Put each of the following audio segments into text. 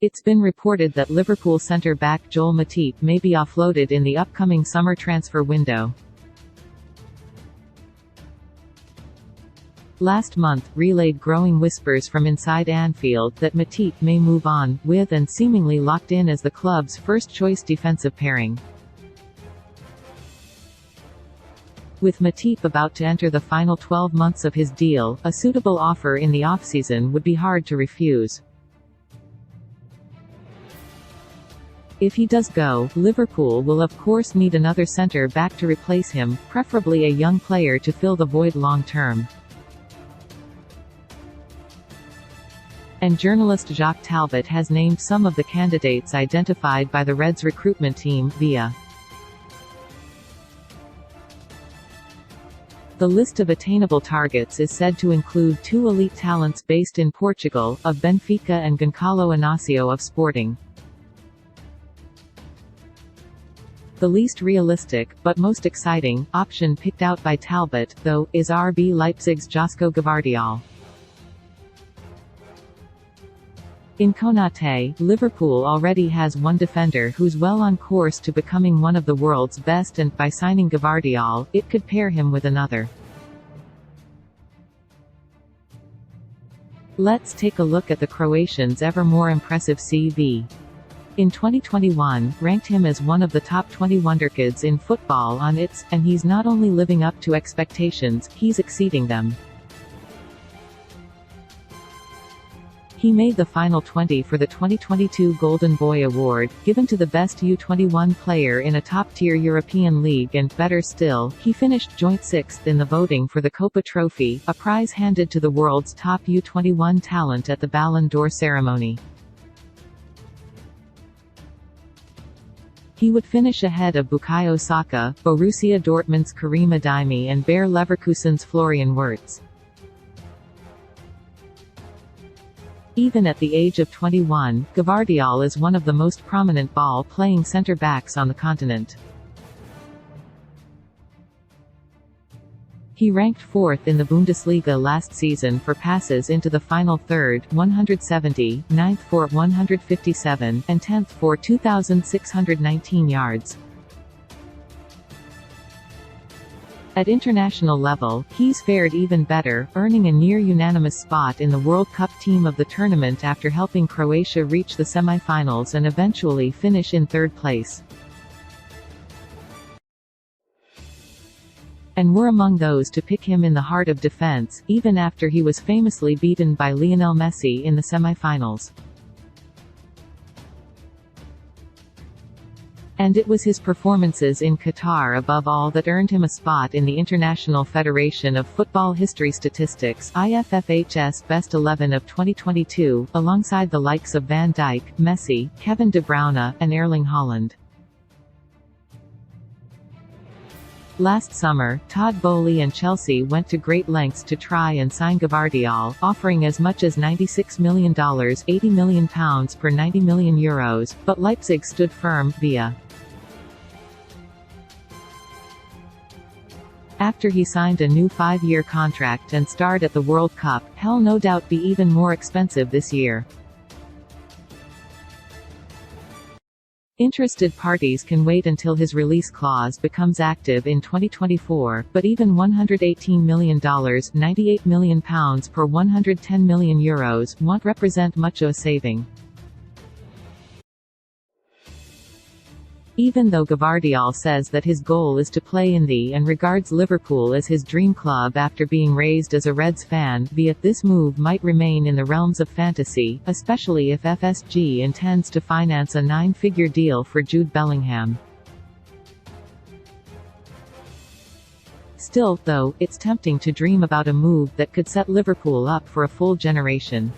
It's been reported that Liverpool centre-back Joel Matip may be offloaded in the upcoming summer transfer window. Last month, relayed growing whispers from inside Anfield that Matip may move on, with and seemingly locked in as the club's first-choice defensive pairing. With Matip about to enter the final 12 months of his deal, a suitable offer in the off-season would be hard to refuse. If he does go, Liverpool will of course need another centre-back to replace him, preferably a young player to fill the void long-term. And journalist Jacques Talbot has named some of the candidates identified by the Reds recruitment team, via. The list of attainable targets is said to include two elite talents based in Portugal, of Benfica and Gonçalo Inácio of Sporting. The least realistic, but most exciting, option picked out by Talbot, though, is RB Leipzig's Josko Gvardiol. In Konate, Liverpool already has one defender who's well on course to becoming one of the world's best, and, by signing Gvardiol, it could pair him with another. Let's take a look at the Croatian's ever more impressive CV. In 2021, ranked him as one of the top 20 wonderkids in football on its, and he's not only living up to expectations, he's exceeding them. He made the final 20 for the 2022 Golden Boy Award, given to the best U21 player in a top-tier European league, and, better still, he finished joint sixth in the voting for the Copa Trophy, a prize handed to the world's top U21 talent at the Ballon d'Or ceremony. He would finish ahead of Bukayo Saka, Borussia Dortmund's Karim Adeyemi and Bayer Leverkusen's Florian Wirtz. Even at the age of 21, Gvardiol is one of the most prominent ball-playing centre-backs on the continent. He ranked fourth in the Bundesliga last season for passes into the final third, 170, ninth for 157, and 10th for 2,619 yards. At international level, he's fared even better, earning a near-unanimous spot in the World Cup team of the tournament after helping Croatia reach the semi-finals and eventually finish in third place. And were among those to pick him in the heart of defense, even after he was famously beaten by Lionel Messi in the semi-finals. And it was his performances in Qatar above all that earned him a spot in the International Federation of Football History Statistics (IFFH's) Best 11 of 2022, alongside the likes of Van Dijk, Messi, Kevin De Bruyne, and Erling Haaland. Last summer, Todd Boehly and Chelsea went to great lengths to try and sign Gvardiol, offering as much as $96 million £80 million per €90 million, but Leipzig stood firm, via. After he signed a new 5-year contract and starred at the World Cup, he'll no doubt be even more expensive this year. Interested parties can wait until his release clause becomes active in 2024, but even $118 million £98 million per €110 million won't represent much of a saving. Even though Gvardiol says that his goal is to play in the and regards Liverpool as his dream club after being raised as a Reds fan, this move might remain in the realms of fantasy, especially if FSG intends to finance a 9-figure deal for Jude Bellingham. Still, though, it's tempting to dream about a move that could set Liverpool up for a full generation.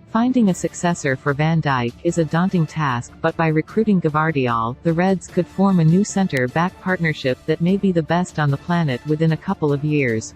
Finding a successor for Van Dijk is a daunting task, but by recruiting Gvardiol, the Reds could form a new centre-back partnership that may be the best on the planet within a couple of years.